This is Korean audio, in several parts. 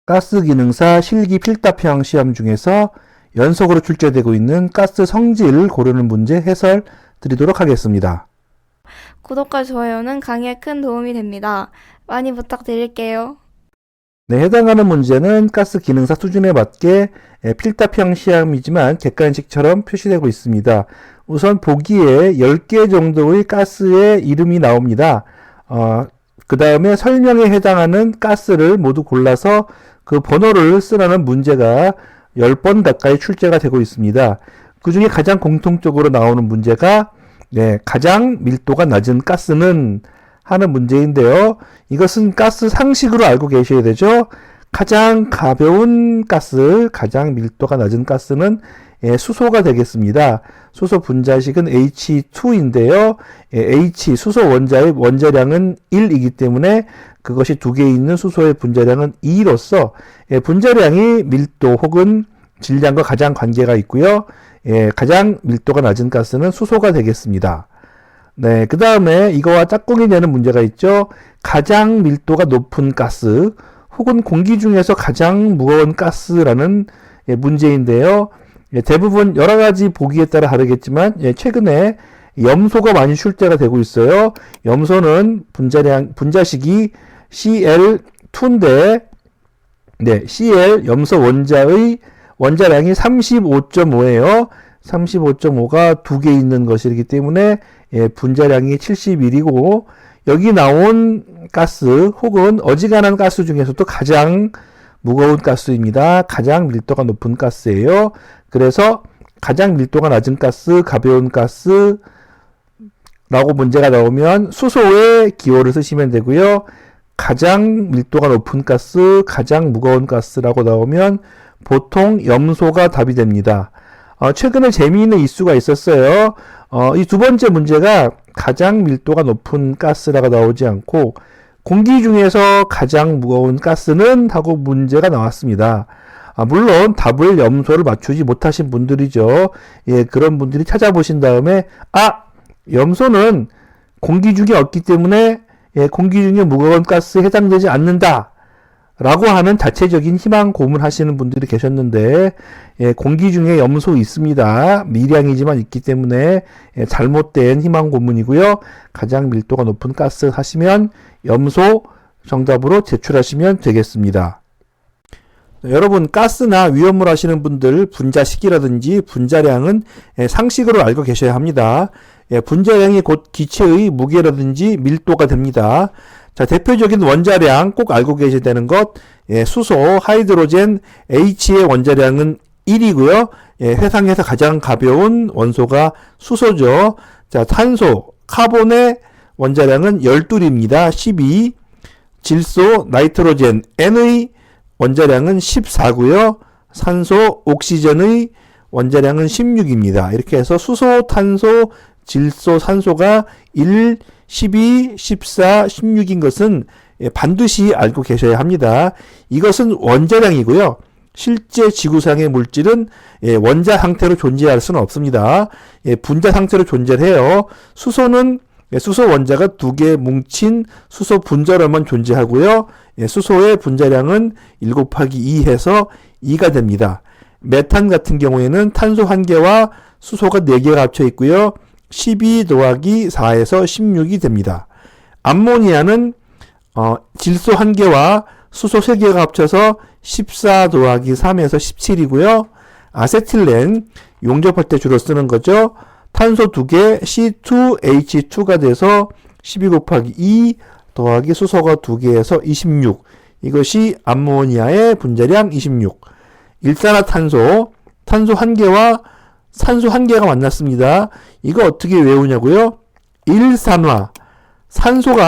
가스기능사 실기 필답형 시험 중에서 연속으로 출제되고 있는 가스 성질 고르는 문제 해설 드리도록 하겠습니다. 구독과 좋아요는 강의에 큰 도움이 됩니다. 많이 부탁드릴게요. 네, 해당하는 문제는 가스 기능사 수준에 맞게 필답형 시험이지만 객관식처럼 표시되고 있습니다. 우선 보기에 10개 정도의 가스의 이름이 나옵니다. 그 다음에 설명에 해당하는 가스를 모두 골라서 그 번호를 쓰라는 문제가 10번 가까이 출제가 되고 있습니다. 그 중에 가장 공통적으로 나오는 문제가 가장 밀도가 낮은 가스는 하는 문제인데요. 이것은 가스 상식으로 알고 계셔야 되죠. 가장 가벼운 가스, 가장 밀도가 낮은 가스는 수소가 되겠습니다. 수소 분자식은 H2인데요. H, 수소 원자의 원자량은 1이기 때문에 그것이 두 개 있는 수소의 분자량은 2로서 분자량이 밀도 혹은 질량과 가장 관계가 있고요. 가장 밀도가 낮은 가스는 수소가 되겠습니다. 네, 그 다음에 이거와 짝꿍이 되는 문제가 있죠. 가장 밀도가 높은 가스 혹은 공기 중에서 가장 무거운 가스라는 문제인데요. 대부분 여러 가지 보기에 따라 다르겠지만 최근에 염소가 많이 출제가 되고 있어요. 염소는 분자식이 Cl2인데 Cl 염소 원자의 원자량이 35.5예요. 35.5가 두 개 있는 것이기 때문에 분자량이 71이고 여기 나온 가스 혹은 어지간한 가스 중에서도 가장 무거운 가스입니다. 가장 밀도가 높은 가스예요. 그래서 가장 밀도가 낮은 가스, 가벼운 가스 라고 문제가 나오면 수소의 기호를 쓰시면 되고요. 가장 밀도가 높은 가스, 가장 무거운 가스라고 나오면 보통 염소가 답이 됩니다. 최근에 재미있는 이슈가 있었어요. 이 두 번째 문제가 가장 밀도가 높은 가스라고 나오지 않고 공기 중에서 가장 무거운 가스는 하고 문제가 나왔습니다. 물론 답을 염소를 맞추지 못하신 분들이죠. 그런 분들이 찾아보신 다음에 염소는 공기 중에 없기 때문에 공기 중에 무거운 가스에 해당되지 않는다 라고 하는 자체적인 희망 고문하시는 분들이 계셨는데 공기 중에 염소 있습니다. 미량이지만 있기 때문에 잘못된 희망 고문이고요. 가장 밀도가 높은 가스 하시면 염소 정답으로 제출하시면 되겠습니다. 여러분 가스나 위험물 하시는 분들 분자식이라든지 분자량은 상식으로 알고 계셔야 합니다. 분자량이 곧 기체의 무게라든지 밀도가 됩니다. 자, 대표적인 원자량 꼭 알고 계셔야 되는 것, 수소, 하이드로젠, H의 원자량은 1이고요. 세상에서 가장 가벼운 원소가 수소죠. 자, 탄소, 카본의 원자량은 12입니다. 12. 질소, 나이트로젠, N의 원자량은 14고요. 산소, 옥시전의 원자량은 16입니다. 이렇게 해서 수소, 탄소, 질소, 산소가 1, 12, 14, 16인 것은 반드시 알고 계셔야 합니다. 이것은 원자량이고요. 실제 지구상의 물질은 원자 상태로 존재할 수는 없습니다. 분자 상태로 존재해요. 수소는 수소 원자가 두 개 뭉친 수소 분자로만 존재하고요. 수소의 분자량은 1 곱하기 2 해서 2가 됩니다. 메탄 같은 경우에는 탄소 1개와 수소가 4개가 합쳐 있고요. 12 더하기 4에서 16이 됩니다. 암모니아는 질소 1개와 수소 3개가 합쳐서 14 더하기 3에서 17이고요. 아세틸렌 용접할 때 주로 쓰는 거죠. 탄소 2개 C2H2가 돼서 12 곱하기 2 더하기 수소가 2개에서 26. 이것이 암모니아의 분자량 26. 일산화탄소, 탄소 1개와 산소 1개가 만났습니다. 이거 어떻게 외우냐고요? 일산화. 산소를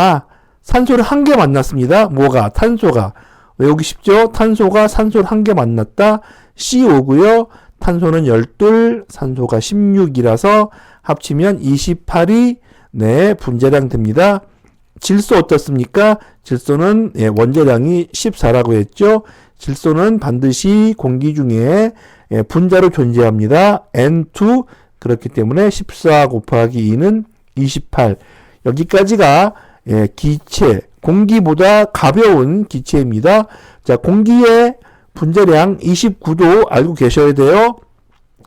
1개 만났습니다. 뭐가? 탄소가. 외우기 쉽죠? 탄소가 산소를 1개 만났다. C5고요. 탄소는 12, 산소가 16이라서 합치면 28이 분자량 됩니다. 질소 어떻습니까? 질소는 원자량이 14라고 했죠. 질소는 반드시 공기 중에 분자로 존재합니다. N2 그렇기 때문에 14 곱하기 2는 28. 여기까지가 기체 공기보다 가벼운 기체입니다. 자, 공기의 분자량 29도 알고 계셔야 돼요.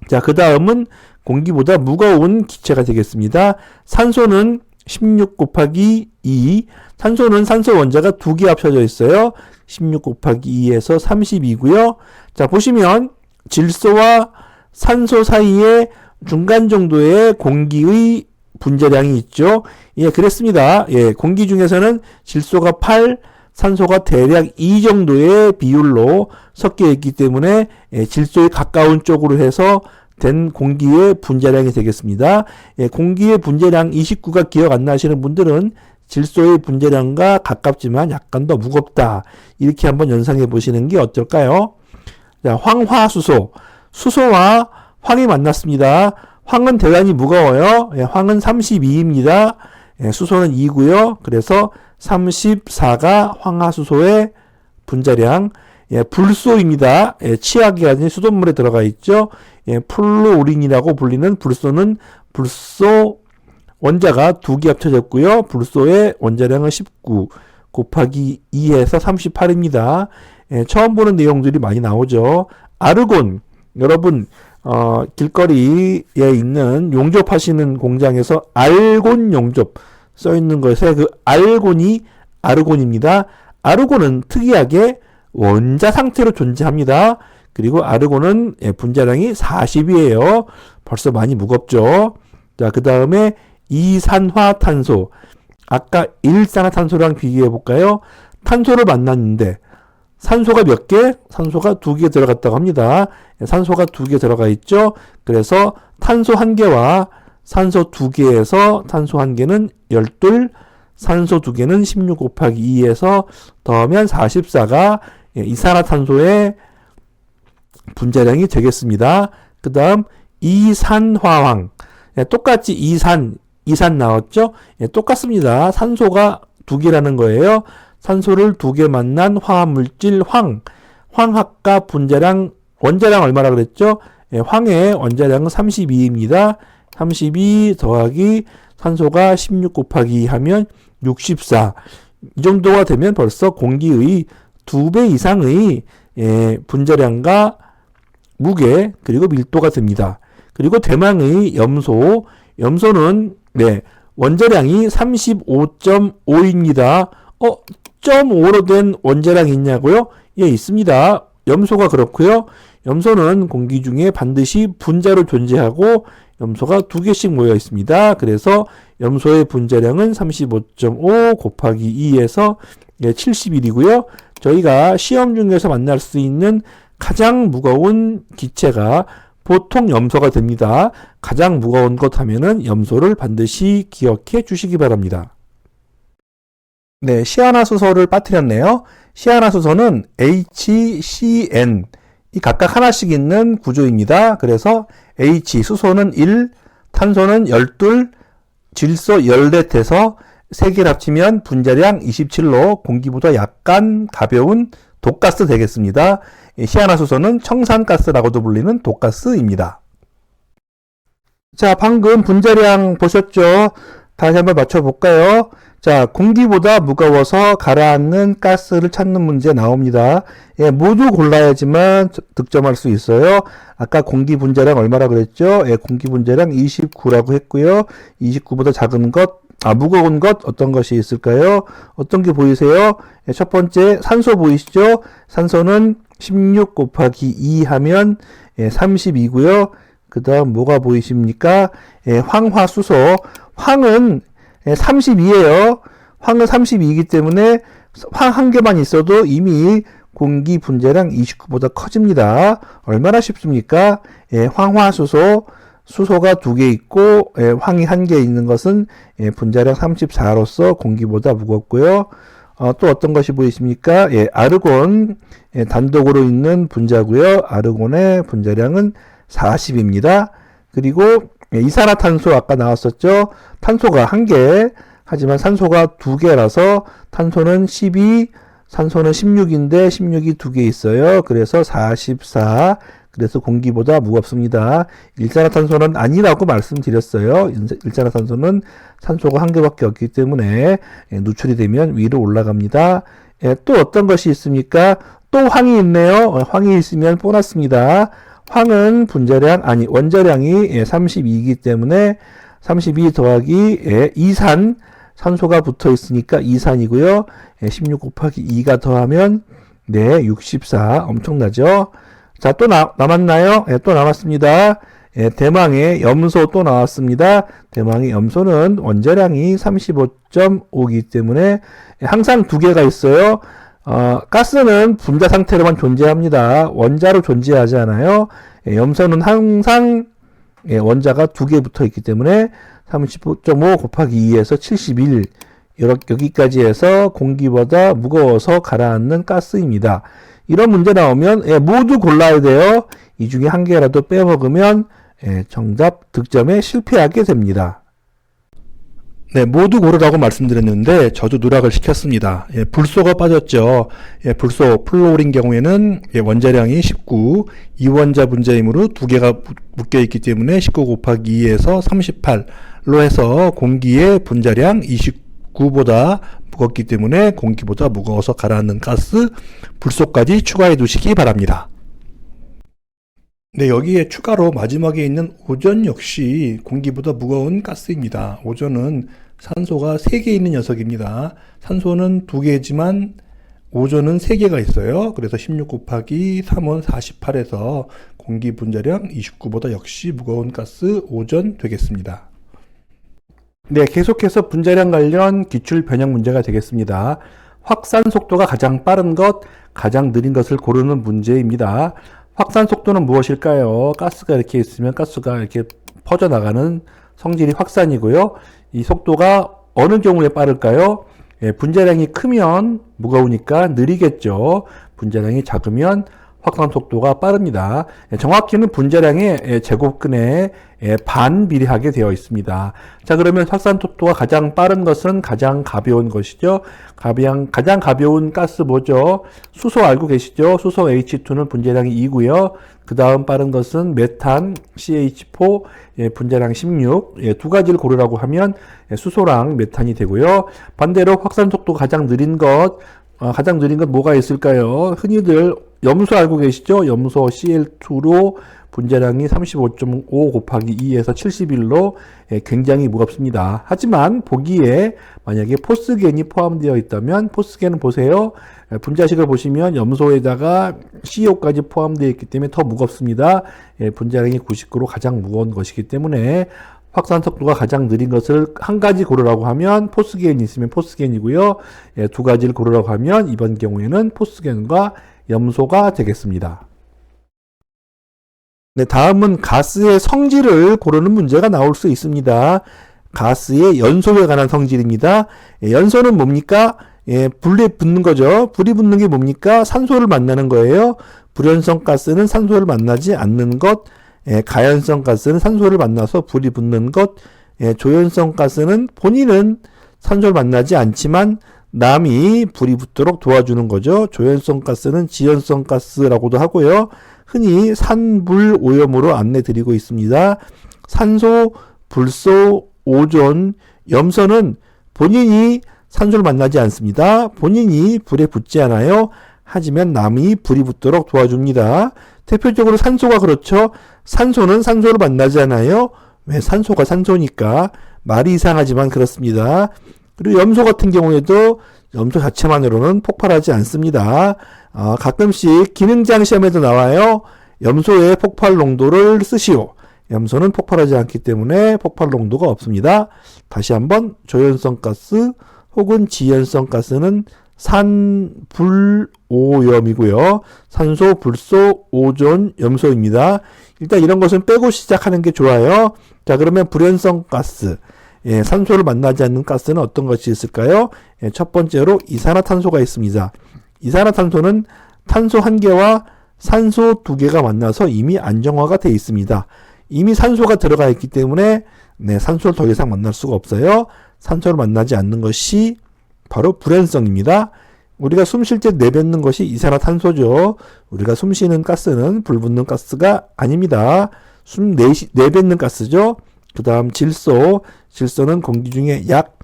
자, 그 다음은 공기보다 무거운 기체가 되겠습니다. 산소는 16 곱하기 2. 산소는 산소 원자가 두 개 합쳐져 있어요. 16 곱하기 2에서 32고요. 자, 보시면 질소와 산소 사이에 중간 정도의 공기의 분자량이 있죠. 예, 그랬습니다. 예, 공기 중에서는 질소가 8, 산소가 대략 2 정도의 비율로 섞여 있기 때문에 질소에 가까운 쪽으로 해서 된 공기의 분자량이 되겠습니다. 예, 공기의 분자량 29가 기억 안 나시는 분들은 질소의 분자량과 가깝지만 약간 더 무겁다. 이렇게 한번 연상해 보시는 게 어떨까요? 자, 황화수소. 수소와 황이 만났습니다. 황은 대단히 무거워요. 예, 황은 32입니다. 예, 수소는 2고요. 그래서 34가 황화수소의 분자량. 예, 불소입니다. 예, 치약이 아닌 수돗물에 들어가 있죠. 예, 플루오린이라고 불리는 불소는 불소 원자가 두 개 합쳐졌고요. 불소의 원자량은 19 곱하기 2해서 38입니다. 예, 처음 보는 내용들이 많이 나오죠. 아르곤. 여러분 길거리에 있는 용접하시는 공장에서 알곤 용접 써 있는 것에 그 알곤이 아르곤입니다. 아르곤은 특이하게 원자 상태로 존재합니다. 그리고 아르곤은 분자량이 40이에요. 벌써 많이 무겁죠. 자, 그 다음에 이산화탄소. 아까 일산화탄소랑 비교해 볼까요? 탄소를 만났는데 산소가 몇 개? 산소가 2개 들어갔다고 합니다. 산소가 2개 들어가 있죠. 그래서 탄소 1개와 산소 2개에서 탄소 1개는 12, 산소 2개는 16 곱하기 2에서 더하면 44가 이산화탄소의 분자량이 되겠습니다. 그 다음 이산화황. 똑같이 이산 나왔죠? 똑같습니다. 산소가 2개라는 거예요. 산소를 2개 만난 화합물질 황학과 분자량, 원자량 얼마나 그랬죠? 황의 원자량은 32입니다. 32 더하기 산소가 16 곱하기 2 하면 64. 이 정도가 되면 벌써 공기의 2배 이상의 분자량과 무게 그리고 밀도가 됩니다. 그리고 대망의 염소. 염소는 원자량이 35.5입니다. 0.5로 된 원자량이 있냐고요? 예, 있습니다. 염소가 그렇고요. 염소는 공기 중에 반드시 분자로 존재하고 염소가 2개씩 모여 있습니다. 그래서 염소의 분자량은 35.5 곱하기 2에서 71이고요. 저희가 시험 중에서 만날 수 있는 가장 무거운 기체가 보통 염소가 됩니다. 가장 무거운 것 하면은 염소를 반드시 기억해 주시기 바랍니다. 네, 시아나수소를 빠뜨렸네요. 시아나수소는 HCN 이 각각 하나씩 있는 구조입니다. 그래서 H 수소는 1, 탄소는 12, 질소 14에서 3개를 합치면 분자량 27로 공기보다 약간 가벼운 독가스 되겠습니다. 시아나수소는 청산가스라고도 불리는 독가스입니다. 자, 방금 분자량 보셨죠? 다시 한번 맞춰볼까요? 자, 공기보다 무거워서 가라앉는 가스를 찾는 문제 나옵니다. 예, 모두 골라야지만 득점할 수 있어요. 아까 공기 분자량 얼마라 그랬죠? 예, 공기 분자량 29라고 했고요. 29보다 작은 것, 무거운 것 어떤 것이 있을까요? 어떤 게 보이세요? 예, 첫 번째 산소 보이시죠? 산소는 16 곱하기 2 하면 32고요. 그 다음 뭐가 보이십니까? 황화수소. 황은 32예요. 황은 32이기 때문에 황 한 개만 있어도 이미 공기 분자량 29보다 커집니다. 얼마나 쉽습니까? 황화수소, 수소가 2개 있고 황이 1개 있는 것은 분자량 34로서 공기보다 무겁고요. 또 어떤 것이 보이십니까? 아르곤 단독으로 있는 분자고요. 아르곤의 분자량은 40입니다. 그리고 이산화탄소 아까 나왔었죠. 탄소가 1개, 하지만 산소가 2개라서 탄소는 12, 산소는 16인데 16이 2개 있어요. 그래서 44, 그래서 공기보다 무겁습니다. 일산화탄소는 아니라고 말씀드렸어요. 일산화탄소는 산소가 한 개밖에 없기 때문에 누출이 되면 위로 올라갑니다. 또 어떤 것이 있습니까? 또 황이 있네요. 황이 있으면 보너스입니다. 황은 원자량이 32이기 때문에 32 더하기 이산, 산소가 붙어 있으니까 이산이고요. 16 곱하기 2가 더하면 64. 엄청나죠? 자, 또 남았나요? 또 남았습니다. 대망의 염소 또 나왔습니다. 대망의 염소는 원자량이 35.5이기 때문에 항상 두 개가 있어요. 가스는 분자 상태로만 존재합니다. 원자로 존재하지 않아요. 염소는 항상 원자가 두 개 붙어 있기 때문에 35.5 곱하기 2에서 71 여기까지 해서 공기보다 무거워서 가라앉는 가스입니다. 이런 문제 나오면 모두 골라야 돼요. 이 중에 한 개라도 빼먹으면 정답 득점에 실패하게 됩니다. 네, 모두 고르라고 말씀드렸는데 저도 누락을 시켰습니다. 불소가 빠졌죠. 불소, 플로린 경우에는 원자량이 19, 이원자 분자이므로 두 개가 묶여있기 때문에 19 곱하기 2에서 38로 해서 공기의 분자량 29보다 무겁기 때문에 공기보다 무거워서 가라앉는 가스, 불소까지 추가해 두시기 바랍니다. 네, 여기에 추가로 마지막에 있는 오존 역시 공기보다 무거운 가스입니다. 오존은 산소가 3개 있는 녀석입니다. 산소는 2개지만 오존은 3개가 있어요. 그래서 16 곱하기 3은 48에서 공기 분자량 29보다 역시 무거운 가스 오존 되겠습니다. 네, 계속해서 분자량 관련 기출 변형 문제가 되겠습니다. 확산 속도가 가장 빠른 것, 가장 느린 것을 고르는 문제입니다. 확산 속도는 무엇일까요? 가스가 이렇게 있으면 가스가 이렇게 퍼져나가는 성질이 확산이고요. 이 속도가 어느 경우에 빠를까요? 분자량이 크면 무거우니까 느리겠죠. 분자량이 작으면 확산 속도가 빠릅니다. 정확히는 분자량의 제곱근에 반비례하게 되어 있습니다. 자, 그러면 확산 속도가 가장 빠른 것은 가장 가벼운 것이죠. 가장 가벼운 가스 뭐죠? 수소 알고 계시죠? 수소 H2는 분자량이 2고요. 그 다음 빠른 것은 메탄 CH4 분자량 16. 두 가지를 고르라고 하면 수소랑 메탄이 되고요. 반대로 확산 속도가 가장 느린 것 뭐가 있을까요? 흔히들 염소 알고 계시죠? 염소 Cl2로 분자량이 35.5 곱하기 2에서 71로 굉장히 무겁습니다. 하지만 보기에 만약에 포스겐이 포함되어 있다면 포스겐은 보세요. 분자식을 보시면 염소에다가 CO까지 포함되어 있기 때문에 더 무겁습니다. 분자량이 99로 가장 무거운 것이기 때문에 확산 속도가 가장 느린 것을 한 가지 고르라고 하면 포스겐이 있으면 포스겐이고요. 두 가지를 고르라고 하면 이번 경우에는 포스겐과 염소가 되겠습니다. 네, 다음은 가스의 성질을 고르는 문제가 나올 수 있습니다. 가스의 연소에 관한 성질입니다. 연소는 뭡니까? 불이 붙는 거죠. 불이 붙는 게 뭡니까? 산소를 만나는 거예요. 불연성 가스는 산소를 만나지 않는 것, 가연성 가스는 산소를 만나서 불이 붙는 것, 조연성 가스는 본인은 산소를 만나지 않지만 남이 불이 붙도록 도와주는 거죠. 조연성 가스는 지연성 가스라고도 하고요. 흔히 산불 오염으로 안내 드리고 있습니다. 산소, 불소, 오존, 염소는 본인이 산소를 만나지 않습니다. 본인이 불에 붙지 않아요. 하지만 남이 불이 붙도록 도와줍니다. 대표적으로 산소가 그렇죠. 산소는 산소를 만나지 않아요. 왜? 산소가 산소니까. 말이 이상하지만 그렇습니다. 그리고 염소 같은 경우에도 염소 자체만으로는 폭발하지 않습니다. 가끔씩 기능장 시험에도 나와요. 염소의 폭발 농도를 쓰시오. 염소는 폭발하지 않기 때문에 폭발 농도가 없습니다. 다시 한번 조연성 가스 혹은 지연성 가스는 산, 불, 오염이고요. 산소, 불소, 오존, 염소입니다. 일단 이런 것은 빼고 시작하는 게 좋아요. 자, 그러면 불연성 가스. 산소를 만나지 않는 가스는 어떤 것이 있을까요? 첫 번째로 이산화탄소가 있습니다. 이산화탄소는 탄소 한 개와 산소 두 개가 만나서 이미 안정화가 되어 있습니다. 이미 산소가 들어가 있기 때문에 산소를 더 이상 만날 수가 없어요. 산소를 만나지 않는 것이 바로 불연성입니다. 우리가 숨 쉴 때 내뱉는 것이 이산화탄소죠. 우리가 숨 쉬는 가스는 불붙는 가스가 아닙니다. 내뱉는 가스죠. 그 다음 질소. 질소는 공기 중에 약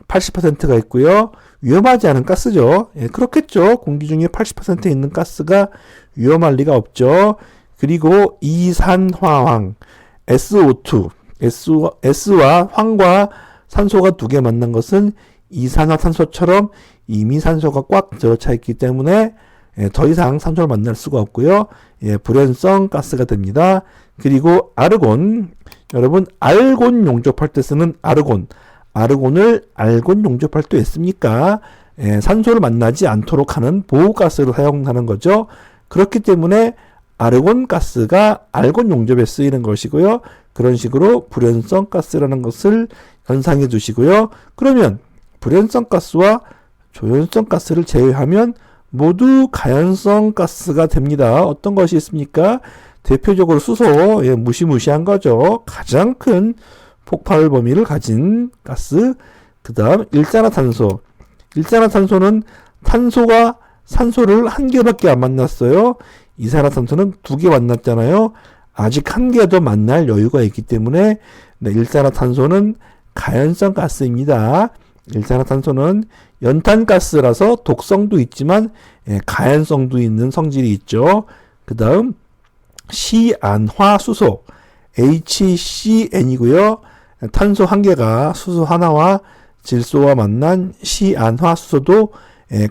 80%가 있고요. 위험하지 않은 가스죠. 예, 그렇겠죠. 공기 중에 80% 있는 가스가 위험할 리가 없죠. 그리고 이산화황, SO2. S와 황과 산소가 두 개 만난 것은 이산화탄소처럼 이미 산소가 꽉 들어차 있기 때문에 더 이상 산소를 만날 수가 없고요. 불연성 가스가 됩니다. 그리고 아르곤. 여러분, 알곤 용접할 때 쓰는 아르곤. 아르곤을 알곤 용접할 때 했습니까? 산소를 만나지 않도록 하는 보호가스로 사용하는 거죠. 그렇기 때문에 아르곤 가스가 알곤 용접에 쓰이는 것이고요. 그런 식으로 불연성 가스라는 것을 연상해 두시고요. 그러면 불연성 가스와 조연성 가스를 제외하면 모두 가연성 가스가 됩니다. 어떤 것이 있습니까? 대표적으로 수소, 무시무시한 거죠. 가장 큰 폭발 범위를 가진 가스. 그 다음 일산화탄소. 일산화탄소는 탄소가 산소를 한 개밖에 안 만났어요. 이산화탄소는 두 개 만났잖아요. 아직 한 개 더 만날 여유가 있기 때문에 일산화탄소는 가연성 가스입니다. 일산화탄소는 연탄가스라서 독성도 있지만 가연성도 있는 성질이 있죠. 그 다음 시안화수소 HCN이고요. 탄소 한 개가 수소 하나와 질소와 만난 시안화수소도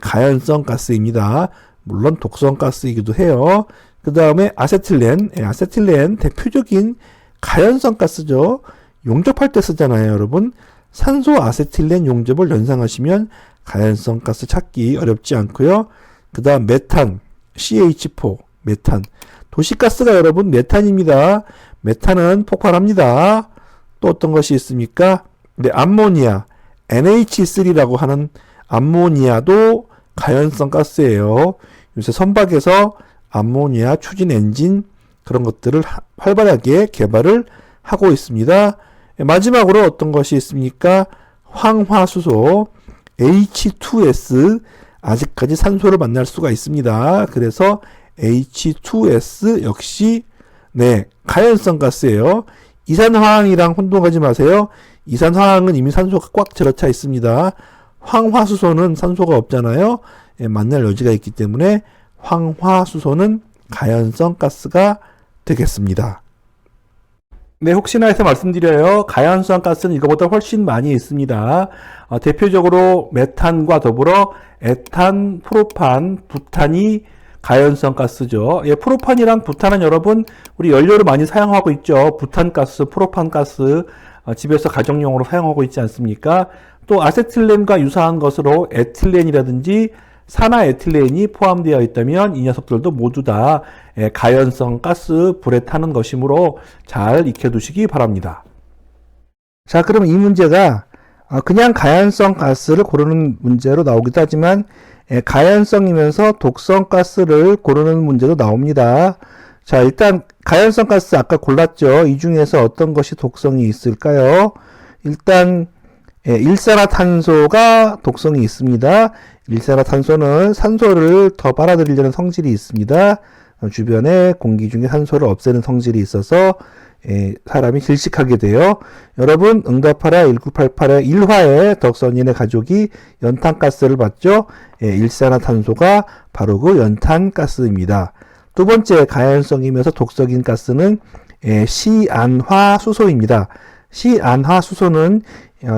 가연성 가스입니다. 물론 독성 가스이기도 해요. 그 다음에 아세틸렌. 아세틸렌 대표적인 가연성 가스죠. 용접할 때 쓰잖아요, 여러분. 산소 아세틸렌 용접을 연상하시면 가연성 가스 찾기 어렵지 않고요. 그 다음 메탄, CH4, 메탄. 도시가스가 여러분 메탄입니다. 메탄은 폭발합니다. 또 어떤 것이 있습니까? 네, 암모니아, NH3라고 하는 암모니아도 가연성 가스예요. 요새 선박에서 암모니아 추진 엔진 그런 것들을 활발하게 개발을 하고 있습니다. 마지막으로 어떤 것이 있습니까? 황화수소 H2S 아직까지 산소를 만날 수가 있습니다. 그래서 H2S 역시 가연성 가스예요. 이산화황이랑 혼동하지 마세요. 이산화황은 이미 산소가 꽉 들어차 있습니다. 황화수소는 산소가 없잖아요. 만날 여지가 있기 때문에 황화수소는 가연성 가스가 되겠습니다. 네, 혹시나 해서 말씀드려요. 가연성 가스는 이거보다 훨씬 많이 있습니다. 대표적으로 메탄과 더불어 에탄, 프로판, 부탄이 가연성 가스죠. 프로판이랑 부탄은 여러분 우리 연료를 많이 사용하고 있죠. 부탄가스, 프로판가스 집에서 가정용으로 사용하고 있지 않습니까? 또 아세틸렌과 유사한 것으로 에틸렌이라든지 산화에틸렌이 포함되어 있다면 이 녀석들도 모두 다 가연성 가스 불에 타는 것이므로 잘 익혀두시기 바랍니다. 자, 그럼 이 문제가 그냥 가연성 가스를 고르는 문제로 나오기도 하지만 가연성이면서 독성 가스를 고르는 문제도 나옵니다. 자, 일단 가연성 가스 아까 골랐죠. 이 중에서 어떤 것이 독성이 있을까요? 일단 일산화탄소가 독성이 있습니다. 일산화탄소는 산소를 더 빨아들이려는 성질이 있습니다. 주변에 공기 중에 산소를 없애는 성질이 있어서 사람이 질식하게 돼요. 여러분 응답하라 1988의 1화에 덕선인의 가족이 연탄가스를 봤죠. 일산화탄소가 바로 그 연탄가스입니다. 두 번째 가연성이면서 독성인 가스는 시안화수소입니다. 시안화수소는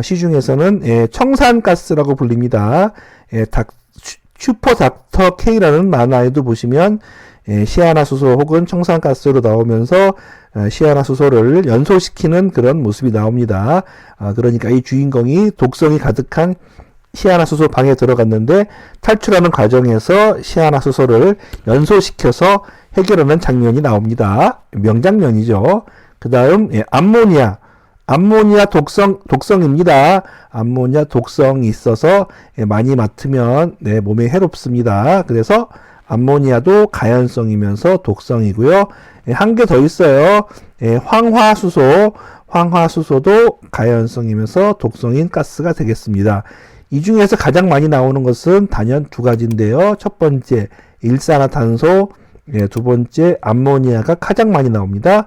시중에서는 청산가스라고 불립니다. 슈퍼닥터 K라는 만화에도 보시면 시안화수소 혹은 청산가스로 나오면서 시안화수소를 연소시키는 그런 모습이 나옵니다. 그러니까 이 주인공이 독성이 가득한 시안화수소 방에 들어갔는데 탈출하는 과정에서 시안화수소를 연소시켜서 해결하는 장면이 나옵니다. 명장면이죠. 그 다음 암모니아. 암모니아 독성입니다. 암모니아 독성이 있어서 많이 맡으면 몸에 해롭습니다. 그래서 암모니아도 가연성이면서 독성이고요. 한 개 더 있어요. 황화수소. 황화수소도 가연성이면서 독성인 가스가 되겠습니다. 이 중에서 가장 많이 나오는 것은 단연 두 가지인데요. 첫 번째 일산화탄소, 두 번째 암모니아가 가장 많이 나옵니다.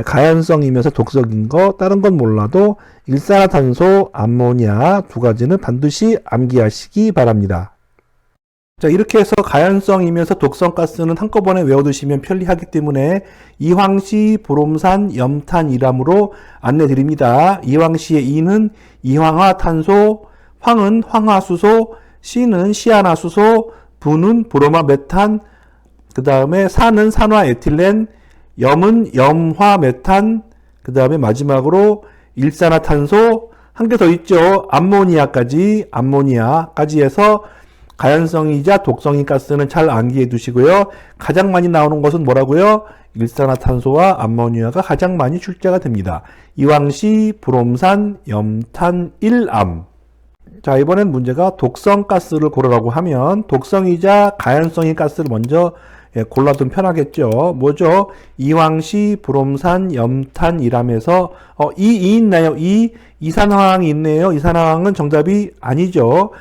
가연성이면서 독성인 거 다른 건 몰라도 일산화탄소, 암모니아 두 가지는 반드시 암기하시기 바랍니다. 자, 이렇게 해서 가연성이면서 독성가스는 한꺼번에 외워두시면 편리하기 때문에 이황시, 보롬산, 염탄, 이람으로 안내드립니다. 이황시의 이는 이황화탄소, 황은 황화수소, 시는 시아나수소, 부는 브로마메탄, 그 다음에 산은 산화에틸렌, 염은 염화메탄, 그 다음에 마지막으로 일산화탄소, 한 개 더 있죠. 암모니아까지 해서 가연성이자 독성인 가스는 잘 암기해 두시고요. 가장 많이 나오는 것은 뭐라고요? 일산화탄소와 암모니아가 가장 많이 출제가 됩니다. 이황시, 브롬산, 염탄, 일암. 자, 이번엔 문제가 독성 가스를 고르라고 하면 독성이자 가연성인 가스를 먼저 골라두면 편하겠죠. 뭐죠? 이황시, 브롬산, 염탄, 일암에서 이 있나요? 이산화황이 있네요. 이산화황은 정답이 아니죠.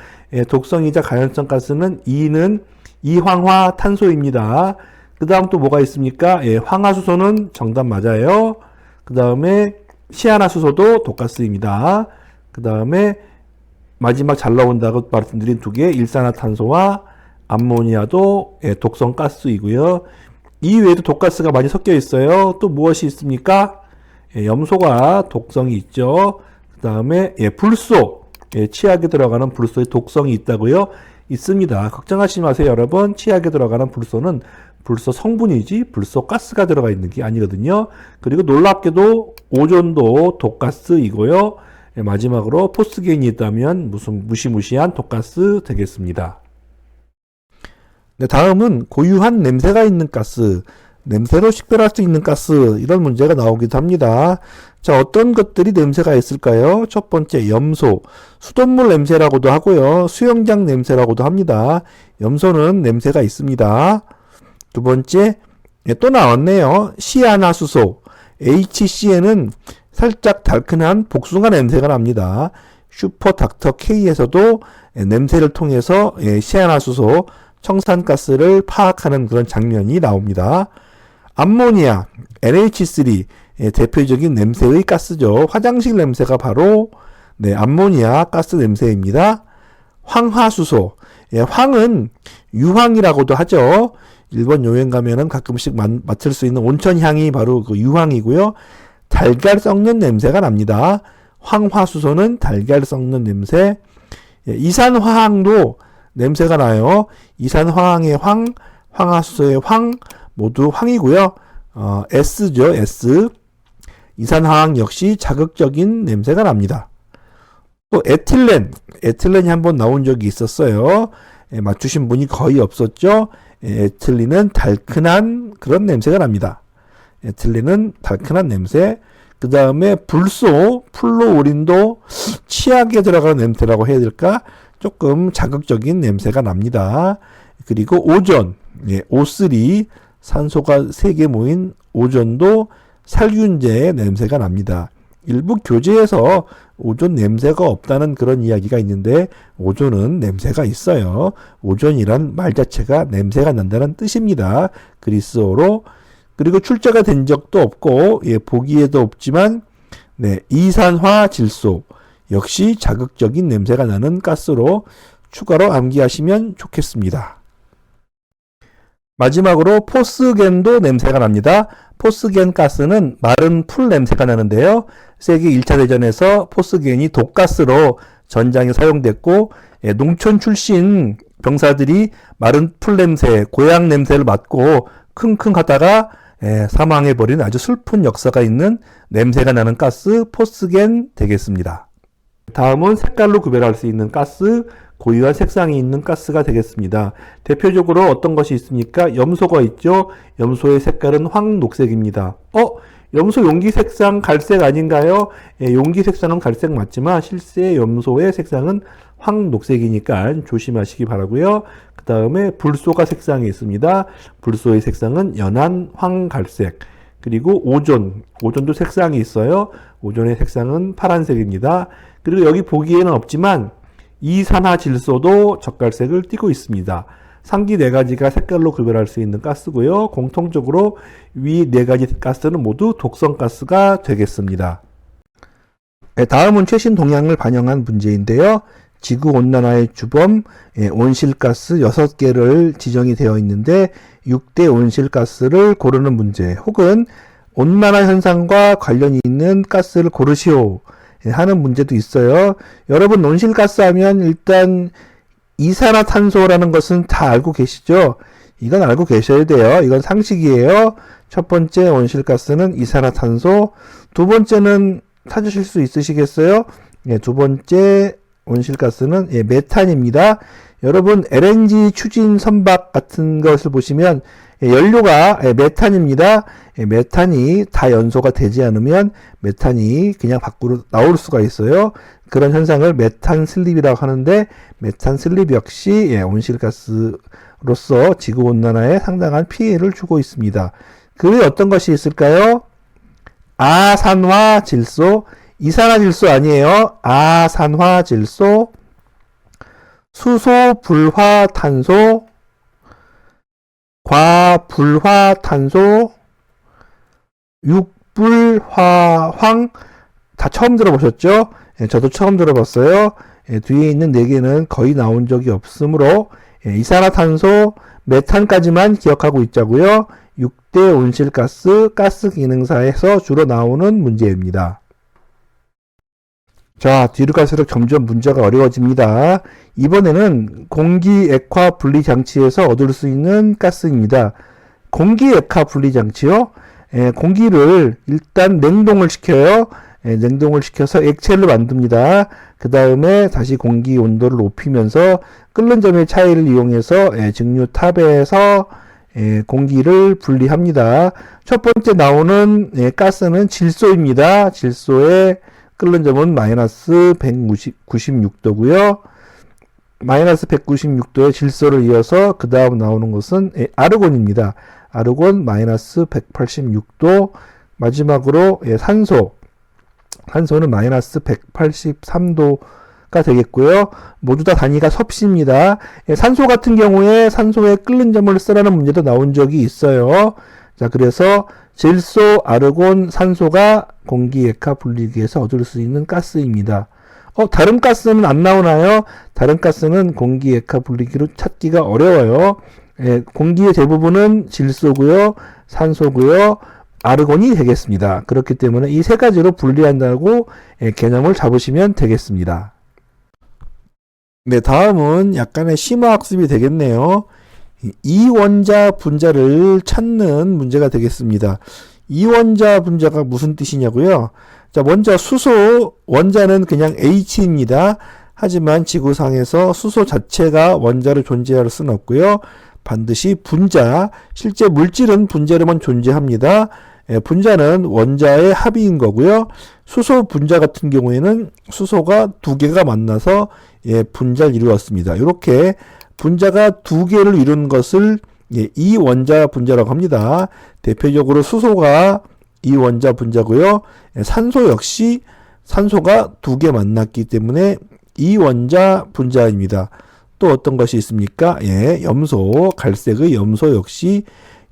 독성이자 가연성 가스는 이는 이황화탄소입니다. 그 다음 또 뭐가 있습니까? 황화수소는 정답 맞아요. 그 다음에 시아나수소도 독가스입니다. 그 다음에 마지막 잘 나온다고 말씀드린 두 개, 일산화탄소와 암모니아도 독성 가스이고요. 이 외에도 독가스가 많이 섞여 있어요. 또 무엇이 있습니까? 염소가 독성이 있죠. 그 다음에 불소, 치약에 들어가는 불소의 독성이 있다고요? 있습니다. 걱정하지 마세요, 여러분. 치약에 들어가는 불소는 불소 성분이지 불소 가스가 들어가 있는 게 아니거든요. 그리고 놀랍게도 오존도 독가스이고요. 마지막으로 포스겐이 있다면 무슨 무시무시한 독가스 되겠습니다. 네, 다음은 고유한 냄새가 있는 가스, 냄새로 식별할 수 있는 가스, 이런 문제가 나오기도 합니다. 자, 어떤 것들이 냄새가 있을까요? 첫 번째, 염소. 수돗물 냄새라고도 하고요. 수영장 냄새라고도 합니다. 염소는 냄새가 있습니다. 두 번째, 또 나왔네요. 시아나수소. HCN은 살짝 달큰한 복숭아 냄새가 납니다. 슈퍼 닥터 K에서도 냄새를 통해서 시아나수소, 청산가스를 파악하는 그런 장면이 나옵니다. 암모니아, NH3, 대표적인 냄새의 가스죠. 화장실 냄새가 바로 암모니아 가스 냄새입니다. 황화수소, 황은 유황이라고도 하죠. 일본 여행 가면은 가끔씩 맡을 수 있는 온천향이 바로 그 유황이고요. 달걀 썩는 냄새가 납니다. 황화수소는 달걀 썩는 냄새. 이산화황도 냄새가 나요. 이산화황의 황, 황화수소의 황, 모두 황이고요. S죠, S. 이산화황 역시 자극적인 냄새가 납니다. 또 에틸렌이 한번 나온 적이 있었어요. 맞추신 분이 거의 없었죠. 에틸렌은 달큰한 그런 냄새가 납니다. 에틸렌은 달큰한 냄새. 그 다음에 불소, 플로우린도 치약에 들어가는 냄새라고 해야 될까? 조금 자극적인 냄새가 납니다. 그리고 오존, O3, 산소가 3개 모인 오존도 살균제의 냄새가 납니다. 일부 교재에서 오존 냄새가 없다는 그런 이야기가 있는데 오존은 냄새가 있어요. 오존이란 말 자체가 냄새가 난다는 뜻입니다. 그리스어로. 그리고 출제가 된 적도 없고 보기에도 없지만 이산화질소 역시 자극적인 냄새가 나는 가스로 추가로 암기하시면 좋겠습니다. 마지막으로 포스겐도 냄새가 납니다. 포스겐 가스는 마른 풀 냄새가 나는데요. 세계 1차 대전에서 포스겐이 독가스로 전장에 사용됐고 농촌 출신 병사들이 마른 풀 냄새, 고향 냄새를 맡고 킁킁 하다가 사망해버린 아주 슬픈 역사가 있는 냄새가 나는 가스 포스겐 되겠습니다. 다음은 색깔로 구별할 수 있는 가스, 고유한 색상이 있는 가스가 되겠습니다. 대표적으로 어떤 것이 있습니까? 염소가 있죠. 염소의 색깔은 황녹색입니다. 염소 용기 색상 갈색 아닌가요? 용기 색상은 갈색 맞지만 실제 염소의 색상은 황녹색이니까 조심하시기 바라고요. 그 다음에 불소가 색상이 있습니다. 불소의 색상은 연한 황갈색. 그리고 오존도 색상이 있어요. 오존의 색상은 파란색입니다. 그리고 여기 보기에는 없지만 이산화질소도 젓갈색을 띠고 있습니다. 상기 4가지가 색깔로 구별할 수 있는 가스고요. 공통적으로 위 4가지 가스는 모두 독성가스가 되겠습니다. 다음은 최신 동향을 반영한 문제인데요. 지구온난화의 주범 온실가스 6개를 지정이 되어 있는데 6대 온실가스를 고르는 문제, 혹은 온난화 현상과 관련이 있는 가스를 고르시오 하는 문제도 있어요. 여러분, 온실가스 하면 일단 이산화탄소라는 것은 다 알고 계시죠? 이건 알고 계셔야 돼요. 이건 상식이에요. 첫 번째 온실가스는 이산화탄소, 두 번째는 찾으실 수 있으시겠어요? 두 번째 온실가스는 메탄입니다. 여러분, LNG 추진 선박 같은 것을 보시면 연료가 메탄입니다. 메탄이 다 연소가 되지 않으면 메탄이 그냥 밖으로 나올 수가 있어요. 그런 현상을 메탄 슬립이라고 하는데, 메탄 슬립 역시 온실가스로서 지구온난화에 상당한 피해를 주고 있습니다. 그 외에 어떤 것이 있을까요? 아산화질소, 이산화질소 아니에요. 아산화질소, 수소불화탄소, 과불화탄소, 육불화황, 다 처음 들어보셨죠? 저도 처음 들어봤어요. 뒤에 있는 4개는 거의 나온 적이 없으므로 이산화탄소, 메탄까지만 기억하고 있자고요. 6대 온실가스, 가스기능사에서 주로 나오는 문제입니다. 자, 뒤로 갈수록 점점 문제가 어려워집니다. 이번에는 공기액화 분리장치에서 얻을 수 있는 가스입니다. 공기액화 분리장치요? 공기를 일단 냉동을 시켜요. 냉동을 시켜서 액체를 만듭니다. 그 다음에 다시 공기 온도를 높이면서 끓는 점의 차이를 이용해서 증류탑에서 공기를 분리합니다. 첫 번째 나오는 가스는 질소입니다. 질소의 끓는 점은 마이너스 196도고요. 마이너스 196도의 질소를 이어서 그 다음 나오는 것은 아르곤입니다. 아르곤 마이너스 186도, 마지막으로 산소. 산소는 마이너스 183도가 되겠고요. 모두 다 단위가 섭씨입니다. 산소 같은 경우에 산소의 끓는 점을 쓰라는 문제도 나온 적이 있어요. 자, 그래서 질소, 아르곤, 산소가 공기액화 분리기에서 얻을 수 있는 가스입니다. 다른 가스는 안 나오나요? 다른 가스는 공기액화 분리기로 찾기가 어려워요. 공기의 대부분은 질소고요, 산소고요, 아르곤이 되겠습니다. 그렇기 때문에 이 3가지로 분리한다고 개념을 잡으시면 되겠습니다. 네, 다음은 약간의 심화학습이 되겠네요. 이원자 분자를 찾는 문제가 되겠습니다. 이원자 분자가 무슨 뜻이냐고요? 자, 먼저 수소 원자는 그냥 H입니다. 하지만 지구상에서 수소 자체가 원자로 존재할 수는 없고요. 반드시 분자, 실제 물질은 분자로만 존재합니다. 분자는 원자의 합의인 거고요. 수소 분자 같은 경우에는 수소가 2개가 만나서 분자를 이루었습니다. 이렇게 분자가 2개를 이룬 것을 이원자 분자라고 합니다. 대표적으로 수소가 이원자 분자고요. 산소 역시 산소가 2개 만났기 때문에 이원자 분자입니다. 또 어떤 것이 있습니까? 염소, 갈색의 염소 역시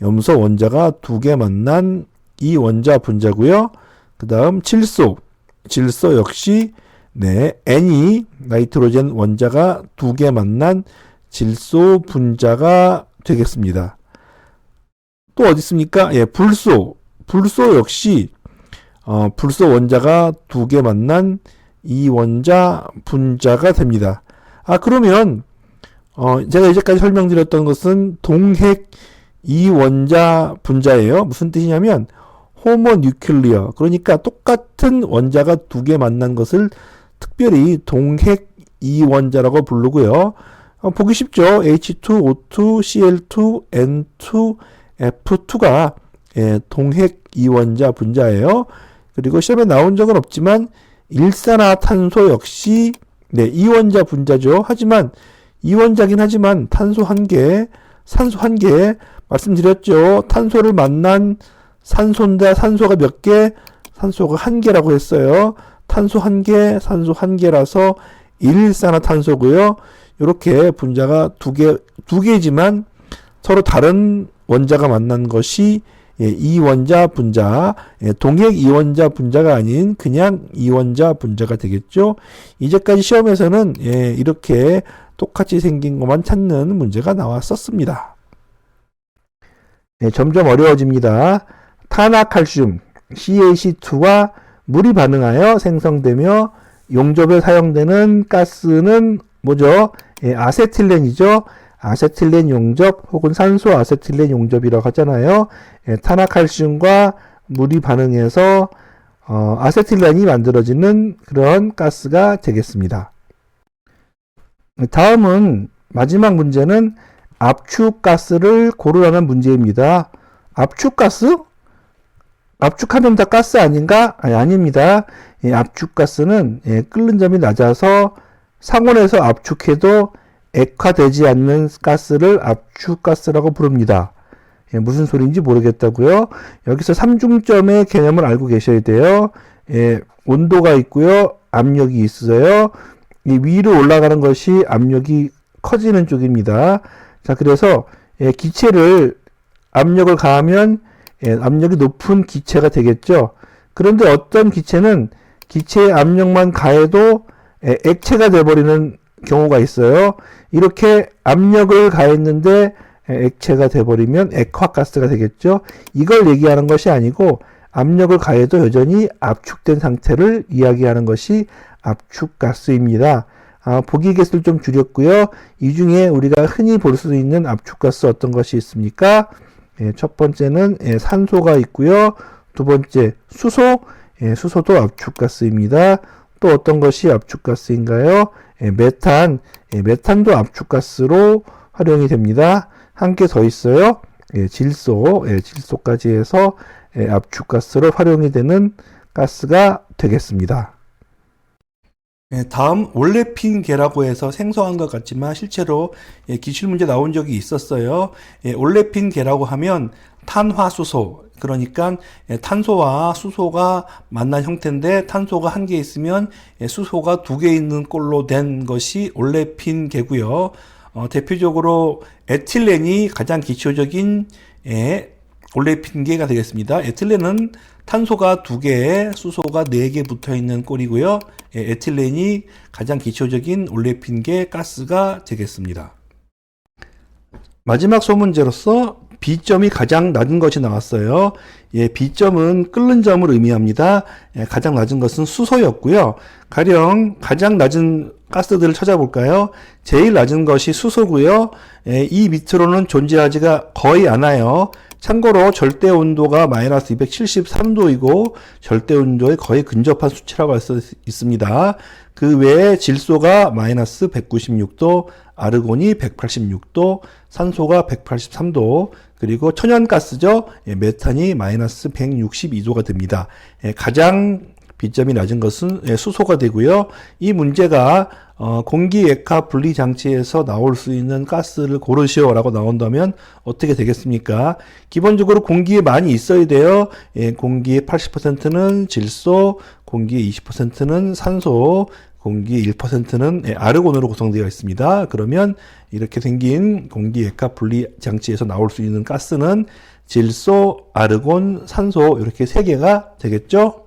염소 원자가 2개 만난 이원자 분자고요. 그 다음 질소, 질소 역시 N이 나이트로젠 원자가 2개 만난 질소 분자가 되겠습니다. 또 어디 있습니까? 불소, 불소 역시 불소 원자가 2개 만난 이원자 분자가 됩니다. 그러면 제가 이제까지 설명드렸던 것은 동핵 이원자 분자예요. 무슨 뜻이냐면 호모뉴클리어, 그러니까 똑같은 원자가 2개 만난 것을 특별히 동핵 이원자라고 부르고요. 보기 쉽죠. H2O2, Cl2, N2, F2가 동핵 이원자 분자예요. 그리고 시험에 나온 적은 없지만 일산화탄소 역시 이원자 분자죠. 하지만 이원자긴 하지만 탄소 1개, 산소 1개 말씀드렸죠. 탄소를 만난 산소인데 산소가 몇 개? 산소가 1개라고 했어요. 탄소 1개, 산소 1개라서 일산화탄소고요. 이렇게 분자가 두 개지만 서로 다른 원자가 만난 것이 이원자 분자, 동액 이원자 분자가 아닌 그냥 이원자 분자가 되겠죠. 이제까지 시험에서는 이렇게 똑같이 생긴 것만 찾는 문제가 나왔었습니다. 점점 어려워집니다. 탄화칼슘 CaC2와 물이 반응하여 생성되며 용접에 사용되는 가스는 뭐죠? 아세틸렌이죠. 아세틸렌 용접 혹은 산소 아세틸렌 용접이라고 하잖아요. 탄화칼슘과 물이 반응해서 아세틸렌이 만들어지는 그런 가스가 되겠습니다. 다음은 마지막 문제는 압축가스를 고르라는 문제입니다. 압축가스? 압축하면 다 가스 아닌가? 아닙니다. 압축가스는 끓는 점이 낮아서 상온에서 압축해도 액화되지 않는 가스를 압축가스라고 부릅니다. 무슨 소리인지 모르겠다고요. 여기서 삼중점의 개념을 알고 계셔야 돼요. 온도가 있고요. 압력이 있어요. 이 위로 올라가는 것이 압력이 커지는 쪽입니다. 자, 그래서 기체를 압력을 가하면 압력이 높은 기체가 되겠죠. 그런데 어떤 기체는 기체의 압력만 가해도 액체가 되어버리는 경우가 있어요. 이렇게 압력을 가했는데 액체가 되어버리면 액화가스가 되겠죠. 이걸 얘기하는 것이 아니고 압력을 가해도 여전히 압축된 상태를 이야기하는 것이 압축가스입니다. 보기 개수를 좀 줄였고요. 이 중에 우리가 흔히 볼 수 있는 압축가스 어떤 것이 있습니까? 첫 번째는 산소가 있고요. 두 번째 수소, 수소도 압축가스입니다. 또 어떤 것이 압축가스인가요? 메탄, 메탄도 압축가스로 활용이 됩니다. 한 개 더 있어요. 질소, 질소까지 해서 압축가스로 활용이 되는 가스가 되겠습니다. 다음 올레핀계라고 해서 생소한 것 같지만 실제로 기출문제 나온 적이 있었어요. 올레핀계라고 하면 탄화수소, 그러니까 탄소와 수소가 만난 형태인데 탄소가 한 개 있으면 수소가 두 개 있는 꼴로 된 것이 올레핀계고요. 대표적으로 에틸렌이 가장 기초적인 올레핀계가 되겠습니다. 에틸렌은 탄소가 2개, 수소가 4개 붙어 있는 꼴이고요. 에틸렌이 가장 기초적인 올레핀계 가스가 되겠습니다. 마지막 소문제로서 B점이 가장 낮은 것이 나왔어요. B점은 끓는 점을 의미합니다. 가장 낮은 것은 수소였고요. 가령 가장 낮은 가스들을 찾아볼까요? 제일 낮은 것이 수소고요. 이 밑으로는 존재하지가 거의 않아요. 참고로 절대 온도가 마이너스 273도이고 절대 온도에 거의 근접한 수치라고 할 수 있습니다. 그 외에 질소가 마이너스 196도, 아르곤이 186도, 산소가 183도, 그리고 천연가스죠. 메탄이 마이너스 162도가 됩니다. 가장 B점이 낮은 것은 수소가 되고요. 이 문제가 공기액화 분리 장치에서 나올 수 있는 가스를 고르시오 라고 나온다면 어떻게 되겠습니까? 기본적으로 공기에 많이 있어야 돼요. 공기의 80%는 질소, 공기의 20%는 산소, 공기의 1%는 아르곤으로 구성되어 있습니다. 그러면 이렇게 생긴 공기액화 분리 장치에서 나올 수 있는 가스는 질소, 아르곤, 산소 이렇게 3개가 되겠죠?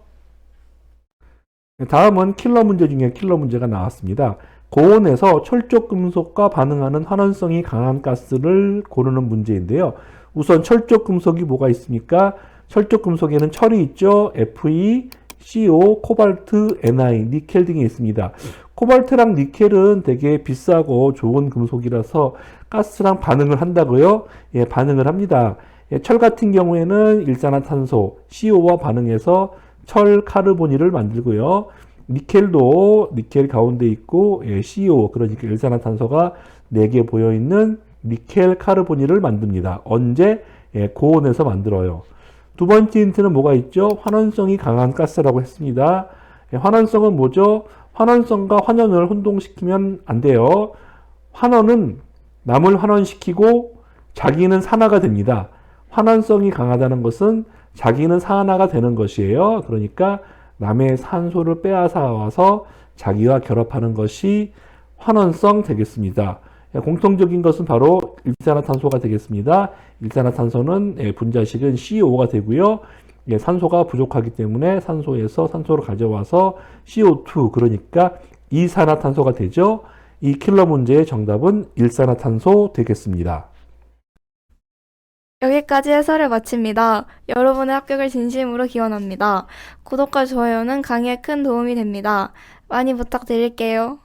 다음은 킬러 문제 중에 킬러 문제가 나왔습니다. 고온에서 철조금속과 반응하는 환원성이 강한 가스를 고르는 문제인데요. 우선 철조금속이 뭐가 있습니까? 철조금속에는 철이 있죠. Fe, CO, 코발트, Ni, 니켈 등이 있습니다. 코발트랑 니켈은 되게 비싸고 좋은 금속이라서 가스랑 반응을 한다고요? 예, 반응을 합니다. 철 같은 경우에는 일산화탄소, CO와 반응해서 철 카르보니를 만들고요. 니켈도 니켈 가운데 있고 CO, 그러니까 일산화탄소가 4개 보여있는 니켈 카르보니를 만듭니다. 언제? 고온에서 만들어요. 두 번째 힌트는 뭐가 있죠? 환원성이 강한 가스라고 했습니다. 환원성은 뭐죠? 환원성과 환연을 혼동시키면 안 돼요. 환원은 남을 환원시키고 자기는 산화가 됩니다. 환원성이 강하다는 것은 자기는 산화가 되는 것이에요. 그러니까 남의 산소를 빼앗아 와서 자기와 결합하는 것이 환원성 되겠습니다. 공통적인 것은 바로 일산화탄소가 되겠습니다. 일산화탄소는 분자식은 CO가 되고요. 산소가 부족하기 때문에 산소에서 산소를 가져와서 CO2, 그러니까 이산화탄소가 되죠. 이 킬러 문제의 정답은 일산화탄소 되겠습니다. 여기까지 해설을 마칩니다. 여러분의 합격을 진심으로 기원합니다. 구독과 좋아요는 강의에 큰 도움이 됩니다. 많이 부탁드릴게요.